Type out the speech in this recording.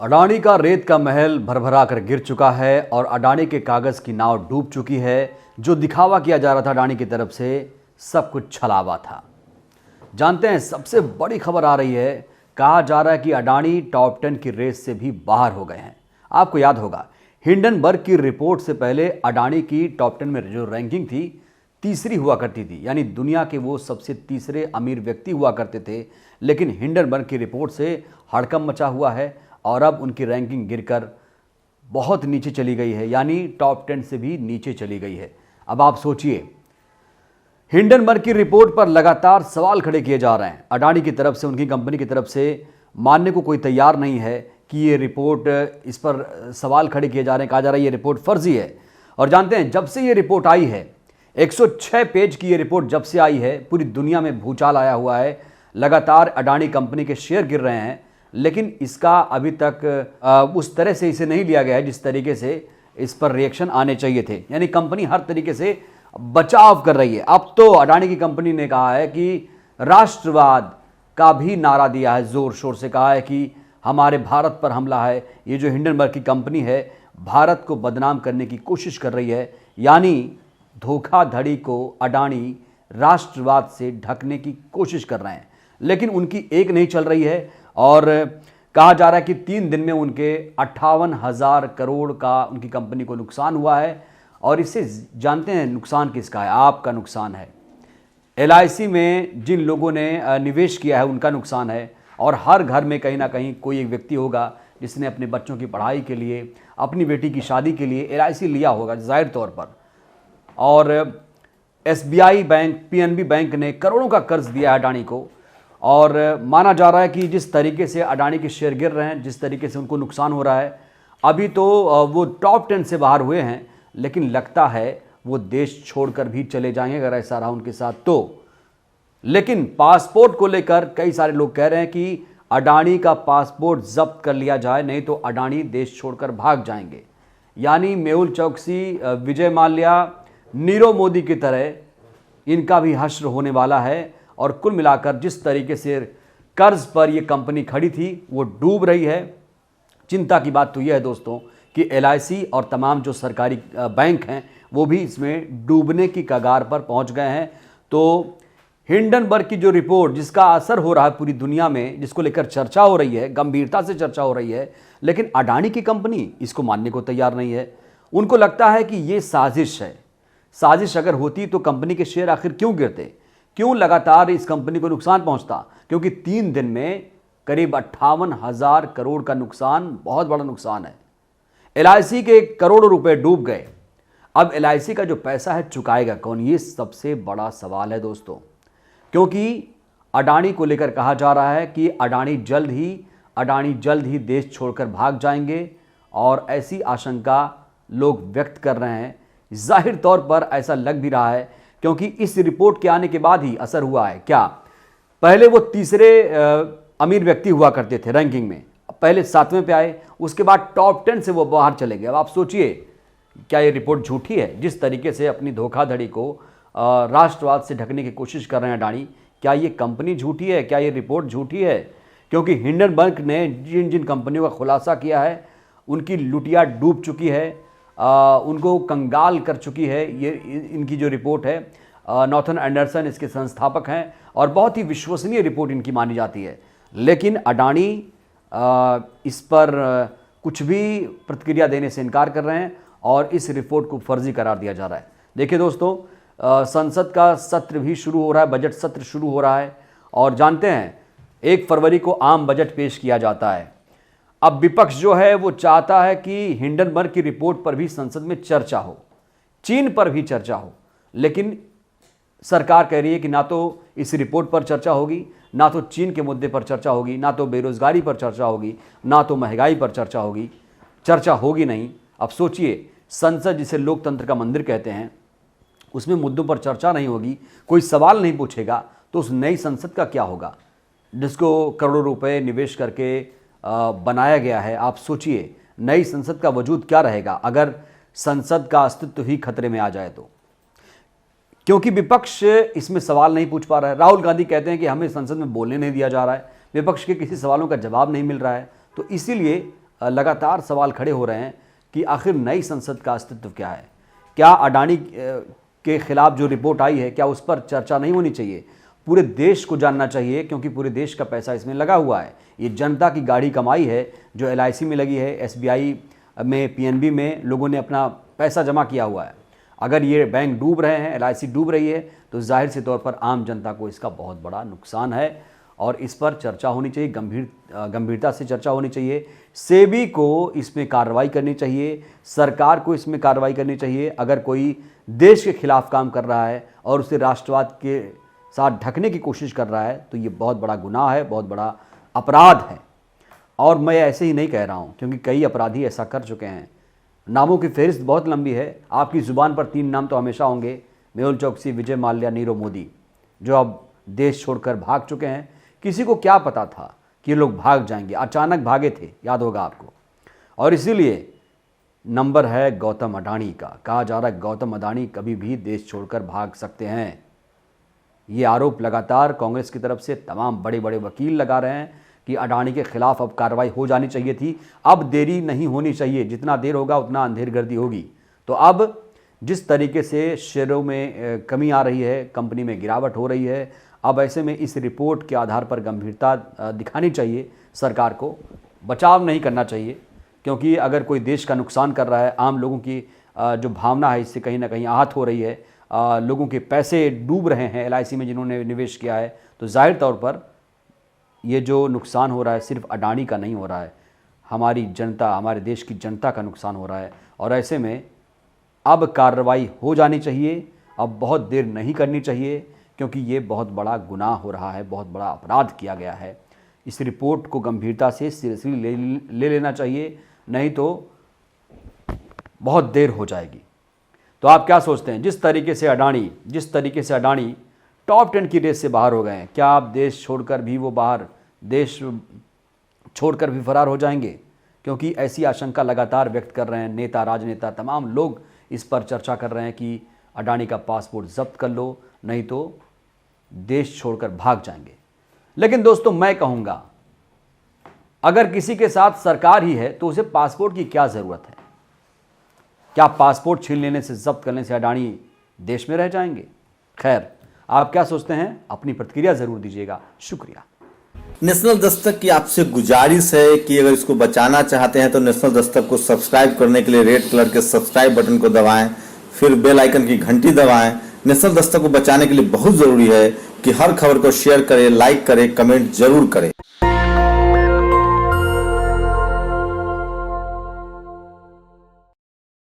अडानी का रेत का महल भरभरा कर गिर चुका है और अडानी के कागज की नाव डूब चुकी है। जो दिखावा किया जा रहा था अडानी की तरफ से, सब कुछ छलावा था। जानते हैं, सबसे बड़ी खबर आ रही है, कहा जा रहा है कि अडानी टॉप 10 की रेस से भी बाहर हो गए हैं। आपको याद होगा, हिंडनबर्ग की रिपोर्ट से पहले अडानी की टॉप 10 में जो रैंकिंग थी, तीसरी हुआ करती थी, यानी दुनिया के वो सबसे तीसरे अमीर व्यक्ति हुआ करते थे। लेकिन हिंडनबर्ग की रिपोर्ट से हड़कंप मचा हुआ है और अब उनकी रैंकिंग गिरकर बहुत नीचे चली गई है, यानी टॉप 10 से भी नीचे चली गई है। अब आप सोचिए, हिंडनबर्ग की रिपोर्ट पर लगातार सवाल खड़े किए जा रहे हैं। अडानी की तरफ से, उनकी कंपनी की तरफ से मानने को कोई तैयार नहीं है कि ये रिपोर्ट, इस पर सवाल खड़े किए जा रहे हैं। कहा जा रहा है ये रिपोर्ट फर्जी है। और जानते हैं, जब से ये रिपोर्ट आई है, 106 पेज की ये रिपोर्ट जब से आई है, पूरी दुनिया में भूचाल आया हुआ है। लगातार अडानी कंपनी के शेयर गिर रहे हैं, लेकिन इसका अभी तक उस तरह से इसे नहीं लिया गया है जिस तरीके से इस पर रिएक्शन आने चाहिए थे। यानी कंपनी हर तरीके से बचाव कर रही है। अब तो अडानी की कंपनी ने कहा है कि राष्ट्रवाद का भी नारा दिया है, जोर शोर से कहा है कि हमारे भारत पर हमला है। ये जो हिंडनबर्ग की कंपनी है, भारत को बदनाम करने की कोशिश कर रही है, यानी धोखाधड़ी को अडानी राष्ट्रवाद से ढकने की कोशिश कर रहे हैं। लेकिन उनकी एक नहीं चल रही है और कहा जा रहा है कि 3 दिन में उनके 58,000 करोड़ का उनकी कंपनी को नुकसान हुआ है। और इससे जानते हैं नुकसान किसका है? आपका नुकसान है। LIC में जिन लोगों ने निवेश किया है उनका नुकसान है। और हर घर में कहीं ना कहीं कोई एक व्यक्ति होगा जिसने अपने बच्चों की पढ़ाई के लिए, अपनी बेटी की शादी के लिए LIC लिया होगा, जाहिर तौर पर। और SBI बैंक, PNB बैंक ने करोड़ों का कर्ज दिया है अडानी को। और माना जा रहा है कि जिस तरीके से अडानी के शेयर गिर रहे हैं, जिस तरीके से उनको नुकसान हो रहा है, अभी तो वो टॉप 10 से बाहर हुए हैं, लेकिन लगता है वो देश छोड़कर भी चले जाएंगे अगर ऐसा रहा उनके साथ तो। लेकिन पासपोर्ट को लेकर कई सारे लोग कह रहे हैं कि अडानी का पासपोर्ट जब्त कर लिया जाए, नहीं तो अडानी देश छोड़कर भाग जाएंगे। यानी मेहुल चौकसी, विजय माल्या, नीरव मोदी की तरह इनका भी हश्र होने वाला है। और कुल मिलाकर जिस तरीके से कर्ज पर यह कंपनी खड़ी थी, वो डूब रही है। चिंता की बात तो यह है दोस्तों कि LIC और तमाम जो सरकारी बैंक हैं, वो भी इसमें डूबने की कगार पर पहुंच गए हैं। तो हिंडनबर्ग की जो रिपोर्ट, जिसका असर हो रहा है पूरी दुनिया में, जिसको लेकर चर्चा हो रही है, गंभीरता से चर्चा हो रही है, लेकिन अडानी की कंपनी इसको मानने को तैयार नहीं है। उनको लगता है कि ये साजिश है। साजिश अगर होती तो कंपनी के शेयर आखिर क्यों गिरते, क्यों लगातार इस कंपनी को नुकसान पहुंचता? क्योंकि 3 दिन में करीब 58,000 करोड़ का नुकसान बहुत बड़ा नुकसान है। LIC के करोड़ों रुपए डूब गए। अब LIC का जो पैसा है चुकाएगा कौन? ये सबसे बड़ा सवाल है दोस्तों। क्योंकि अडानी को लेकर कहा जा रहा है कि अडानी जल्द ही देश छोड़कर भाग जाएंगे, और ऐसी आशंका लोग व्यक्त कर रहे हैं। जाहिर तौर पर ऐसा लग भी रहा है, क्योंकि इस रिपोर्ट के आने के बाद ही असर हुआ है। क्या पहले वो तीसरे अमीर व्यक्ति हुआ करते थे रैंकिंग में, पहले 7वें पे आए, उसके बाद टॉप 10 से वो बाहर चले गए। अब आप सोचिए, क्या ये रिपोर्ट झूठी है? जिस तरीके से अपनी धोखाधड़ी को राष्ट्रवाद से ढकने की कोशिश कर रहे हैं अडानी, क्या ये कंपनी झूठी है? क्या ये रिपोर्ट झूठी है? क्योंकि हिंडनबर्ग ने जिन जिन कंपनियों का खुलासा किया है, उनकी लुटिया डूब चुकी है, उनको कंगाल कर चुकी है। ये इनकी जो रिपोर्ट है, नॉर्थन एंडरसन इसके संस्थापक हैं और बहुत ही विश्वसनीय रिपोर्ट इनकी मानी जाती है। लेकिन अडानी इस पर कुछ भी प्रतिक्रिया देने से इनकार कर रहे हैं और इस रिपोर्ट को फर्जी करार दिया जा रहा है। देखिए दोस्तों, संसद का सत्र भी शुरू हो रहा है, बजट सत्र शुरू हो रहा है, और जानते हैं 1 फरवरी को आम बजट पेश किया जाता है। अब विपक्ष जो है वो चाहता है कि हिंडनबर्ग की रिपोर्ट पर भी संसद में चर्चा हो, चीन पर भी चर्चा हो, लेकिन सरकार कह रही है कि ना तो इस रिपोर्ट पर चर्चा होगी, ना तो चीन के मुद्दे पर चर्चा होगी, ना तो बेरोजगारी पर चर्चा होगी, ना तो महंगाई पर चर्चा होगी। चर्चा होगी नहीं। अब सोचिए, संसद जिसे लोकतंत्र का मंदिर कहते हैं, उसमें मुद्दों पर चर्चा नहीं होगी, कोई सवाल नहीं पूछेगा, तो उस नई संसद का क्या होगा जिसको करोड़ों रुपए निवेश करके बनाया गया है? आप सोचिए, नई संसद का वजूद क्या रहेगा अगर संसद का अस्तित्व ही खतरे में आ जाए तो? क्योंकि विपक्ष इसमें सवाल नहीं पूछ पा रहा है। राहुल गांधी कहते हैं कि हमें संसद में बोलने नहीं दिया जा रहा है, विपक्ष के किसी सवालों का जवाब नहीं मिल रहा है। तो इसीलिए लगातार सवाल खड़े हो रहे हैं कि आखिर नई संसद का अस्तित्व क्या है। क्या अडानी के खिलाफ जो रिपोर्ट आई है क्या उस पर चर्चा नहीं होनी चाहिए? पूरे देश को जानना चाहिए, क्योंकि पूरे देश का पैसा इसमें लगा हुआ है। ये जनता की गाढ़ी कमाई है जो LIC में लगी है, SBI में, PNB में लोगों ने अपना पैसा जमा किया हुआ है। अगर ये बैंक डूब रहे हैं, LIC डूब रही है, तो जाहिर से तौर पर आम जनता को इसका बहुत बड़ा नुकसान है और इस पर चर्चा होनी चाहिए, गंभीरता से चर्चा होनी चाहिए। सेबी को इसमें कार्रवाई करनी चाहिए, सरकार को इसमें कार्रवाई करनी चाहिए। अगर कोई देश के खिलाफ काम कर रहा है और उसे राष्ट्रवाद के साथ ढकने की कोशिश कर रहा है तो ये बहुत बड़ा गुनाह है, बहुत बड़ा अपराध है। और मैं ऐसे ही नहीं कह रहा हूँ, क्योंकि कई अपराधी ऐसा कर चुके हैं। नामों की फहरिस्त बहुत लंबी है। आपकी ज़ुबान पर 3 नाम तो हमेशा होंगे, मेहुल चौकसी, विजय माल्या, नीरव मोदी, जो अब देश छोड़कर भाग चुके हैं। किसी को क्या पता था कि ये लोग भाग जाएंगे? अचानक भागे थे, याद होगा आपको। और इसीलिए नंबर है गौतम अडानी का। कहा जा रहा है गौतम अडानी कभी भी देश छोड़कर भाग सकते हैं। ये आरोप लगातार कांग्रेस की तरफ से तमाम बड़े बड़े वकील लगा रहे हैं कि अडानी के खिलाफ अब कार्रवाई हो जानी चाहिए थी, अब देरी नहीं होनी चाहिए। जितना देर होगा उतना अंधेरगर्दी होगी। तो अब जिस तरीके से शेयरों में कमी आ रही है, कंपनी में गिरावट हो रही है, अब ऐसे में इस रिपोर्ट के आधार पर गंभीरता दिखानी चाहिए सरकार को, बचाव नहीं करना चाहिए। क्योंकि अगर कोई देश का नुकसान कर रहा है, आम लोगों की जो भावना है इससे कहीं ना कहीं आहत हो रही है, लोगों के पैसे डूब रहे हैं LIC में जिन्होंने निवेश किया है, तो जाहिर तौर पर ये जो नुकसान हो रहा है सिर्फ अडानी का नहीं हो रहा है, हमारी जनता, हमारे देश की जनता का नुकसान हो रहा है। और ऐसे में अब कार्रवाई हो जानी चाहिए, अब बहुत देर नहीं करनी चाहिए, क्योंकि ये बहुत बड़ा गुनाह हो रहा है, बहुत बड़ा अपराध किया गया है। इस रिपोर्ट को गंभीरता से सीरियसली ले लेना चाहिए, नहीं तो बहुत देर हो जाएगी। तो आप क्या सोचते हैं? जिस तरीके से अडानी टॉप 10 की रेस से बाहर हो गए हैं, क्या आप देश छोड़कर भी फरार हो जाएंगे? क्योंकि ऐसी आशंका लगातार व्यक्त कर रहे हैं नेता, राजनेता, तमाम लोग इस पर चर्चा कर रहे हैं कि अडानी का पासपोर्ट जब्त कर लो, नहीं तो देश छोड़कर भाग जाएंगे। लेकिन दोस्तों, मैं कहूँगा अगर किसी के साथ सरकार ही है तो उसे पासपोर्ट की क्या ज़रूरत है? क्या पासपोर्ट छीन लेने से, जब्त करने से अडानी देश में रह जाएंगे? खैर, आप क्या सोचते हैं? अपनी प्रतिक्रिया जरूर दीजिएगा। शुक्रिया। नेशनल दस्तक की आपसे गुजारिश है कि अगर इसको बचाना चाहते हैं तो नेशनल दस्तक को सब्सक्राइब करने के लिए रेड कलर के सब्सक्राइब बटन को दबाएं, फिर बेल आइकन की घंटी दबाएं। नेशनल दस्तक को बचाने के लिए बहुत जरूरी है कि हर खबर को शेयर करें, लाइक करें, कमेंट जरूर करें।